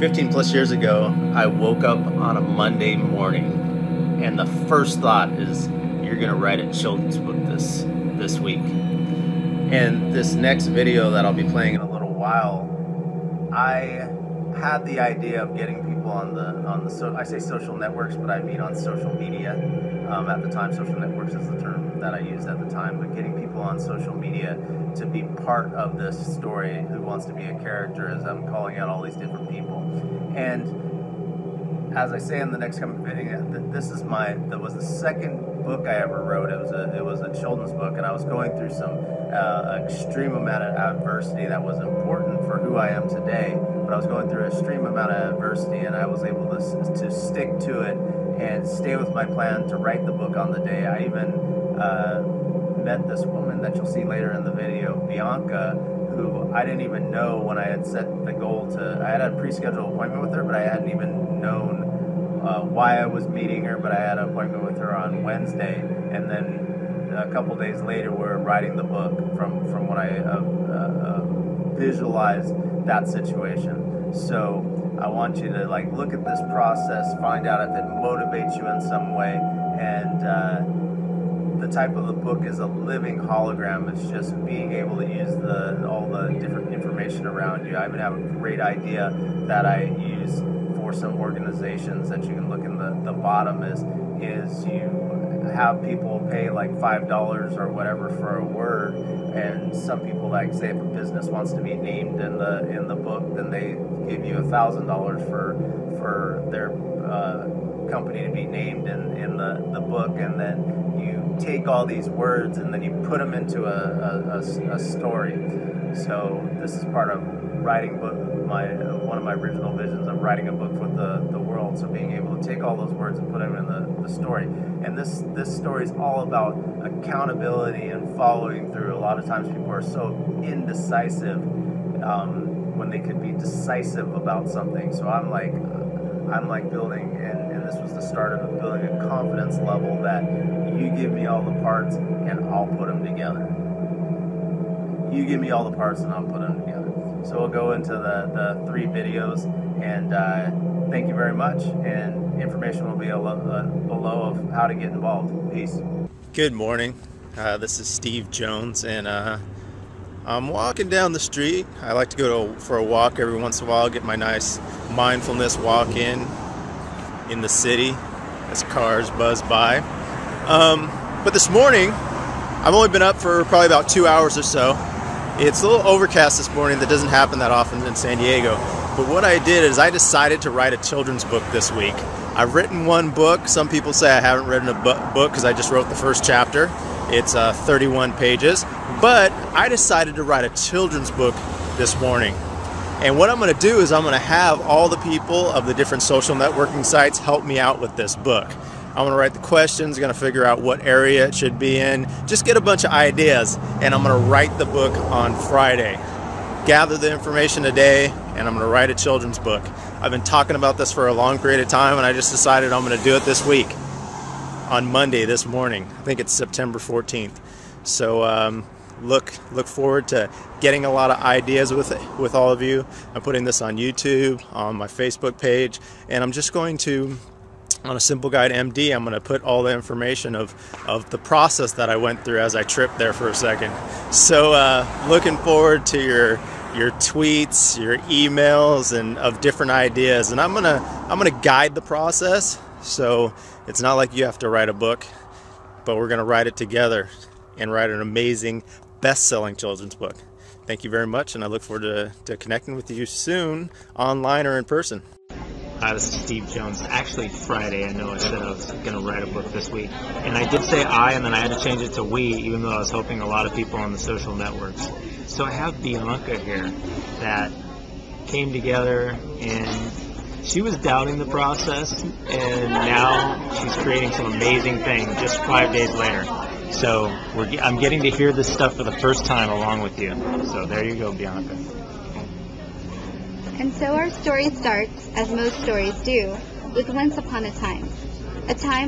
15 plus years ago, I woke up on a Monday morning, and the first thought is, you're gonna write a children's book this week. And this next video that I'll be playing in a little while, I had the idea of getting people on the I say social networks, but I mean on social media. At the time, social networks is the term that I used at the time, but getting people on social media to be part of this story, who wants to be a character, as I'm calling out all these different people. And as I say in the next coming video, that was the second book I ever wrote. It was a children's book, and I was going through some extreme amount of adversity that was important for who I am today. But I was going through an extreme amount of adversity, and I was able to stick to it and stay with my plan to write the book on the day. I even met this woman that you'll see later in the video, Bianca, who I didn't even know when I had set the goal to. I had a pre-scheduled appointment with her, but I hadn't even known why I was meeting her. But I had an appointment with her on Wednesday, and then a couple days later we're writing the book from what I visualized that situation. So I want you to look at this process, find out if it motivates you in some way, and the type of the book is a living hologram. It's just being able to use all the different information around you. I even have a great idea that I use for some organizations that you can look in the bottom is you have people pay like $5 or whatever for a word, and some people, like say if a business wants to be named in the book, then they give you $1,000 for their company to be named in the book, and then you take all these words and then you put them into a story. So this is part of writing book. One of my original visions of writing a book with the world. So being able to take all those words and put them in the story. And this story is all about accountability and following through. A lot of times people are so indecisive when they could be decisive about something. So I'm like building, and this was the start of building a confidence level that you give me all the parts and I'll put them together. You give me all the parts and I'll put them together. So we'll go into the 3 videos, and thank you very much, and information will be below of how to get involved. Peace. Good morning. This is Steve Jones, and I'm walking down the street. I like to go for a walk every once in a while, get my nice mindfulness walk in the city as cars buzz by. But this morning, I've only been up for probably about 2 hours or so. It's a little overcast this morning. That doesn't happen that often in San Diego. But what I did is I decided to write a children's book this week. I've written one book. Some people say I haven't written a book because I just wrote the first chapter. It's 31 pages. But I decided to write a children's book this morning. And what I'm going to do is I'm going to have all the people of the different social networking sites help me out with this book. I'm going to write the questions, going to figure out what area it should be in, just get a bunch of ideas, and I'm going to write the book on Friday. Gather the information today, and I'm going to write a children's book. I've been talking about this for a long period of time, and I just decided I'm going to do it this week, on Monday, this morning. I think it's September 14th. So look forward to getting a lot of ideas with all of you. I'm putting this on YouTube, on my Facebook page, and I'm just going to, on a Simple Guide MD, I'm going to put all the information of the process that I went through as I tripped there for a second. So looking forward to your tweets, your emails, and of different ideas. And I'm gonna guide the process. So it's not like you have to write a book, but we're gonna write it together and write an amazing, best-selling children's book. Thank you very much, and I look forward to connecting with you soon, online or in person. Hi, this is Steve Jones. Actually, Friday, I know I said I was going to write a book this week. And I did say I, and then I had to change it to we, even though I was hoping a lot of people on the social networks. So I have Bianca here that came together, and she was doubting the process, and now she's creating some amazing things just 5 days later. So I'm getting to hear this stuff for the first time along with you. So there you go, Bianca. And so our story starts, as most stories do, with once upon a time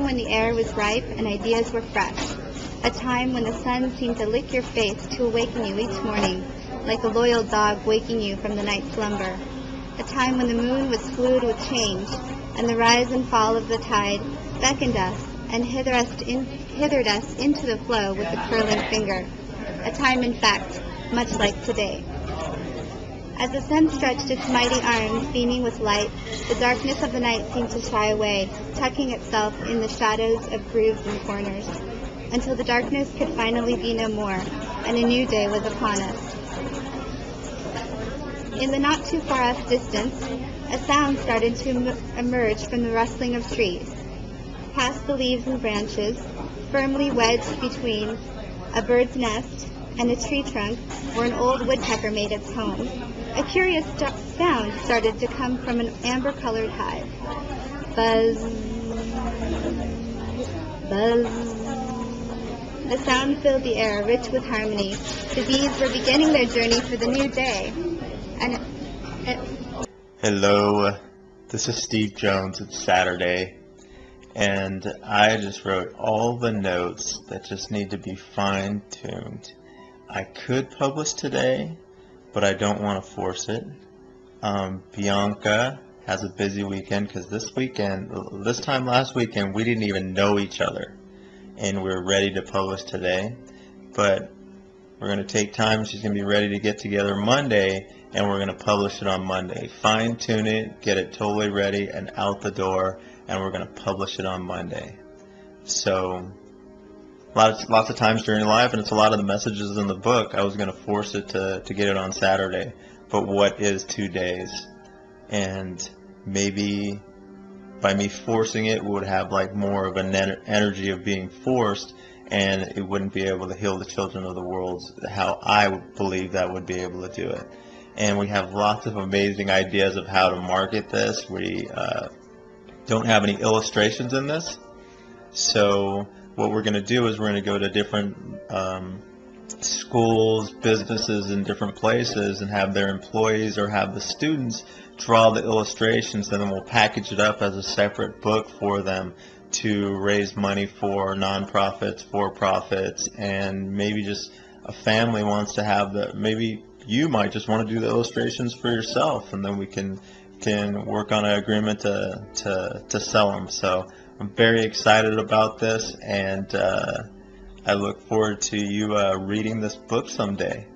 when the air was ripe and ideas were fresh, a time when the sun seemed to lick your face to awaken you each morning, like a loyal dog waking you from the night slumber. a time when the moon was fluid with change, and the rise and fall of the tide beckoned us and hithered us into the flow with the curling finger, a time, in fact, much like today. As the sun stretched its mighty arms, beaming with light, the darkness of the night seemed to shy away, tucking itself in the shadows of grooves and corners, until the darkness could finally be no more, and a new day was upon us. In the not too far off distance, a sound started to emerge from the rustling of trees. Past the leaves and branches, firmly wedged between a bird's nest and a tree trunk where an old woodpecker made its home, a curious sound started to come from an amber-colored hive. Buzz, buzz. The sound filled the air, rich with harmony. The bees were beginning their journey for the new day. Hello, this is Steve Jones. It's Saturday, and I just wrote all the notes that just need to be fine-tuned. I could publish today, but I don't want to force it. Bianca has a busy weekend because this time last weekend, we didn't even know each other, and we're ready to publish today, but we're going to take time. She's going to be ready to get together Monday, and we're going to publish it on Monday. Fine-tune it, get it totally ready and out the door, and we're going to publish it on Monday. So lots of times during life, and it's a lot of the messages in the book, I was going to force it to get it on Saturday. But what is 2 days? And maybe by me forcing it, would have like more of an energy of being forced, and it wouldn't be able to heal the children of the world how I believe that would be able to do it. And we have lots of amazing ideas of how to market this. We don't have any illustrations in this. So what we're going to do is we're going to go to different schools, businesses in different places and have their employees or have the students draw the illustrations, and then we'll package it up as a separate book for them to raise money for nonprofits, for-profits, and maybe just a family wants to have maybe you might just want to do the illustrations for yourself, and then we can work on an agreement to sell them. So I'm very excited about this, and I look forward to you reading this book someday.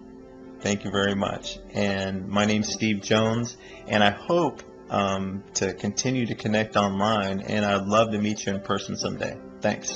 Thank you very much. And my name's Steve Jones, and I hope to continue to connect online, and I'd love to meet you in person someday. Thanks.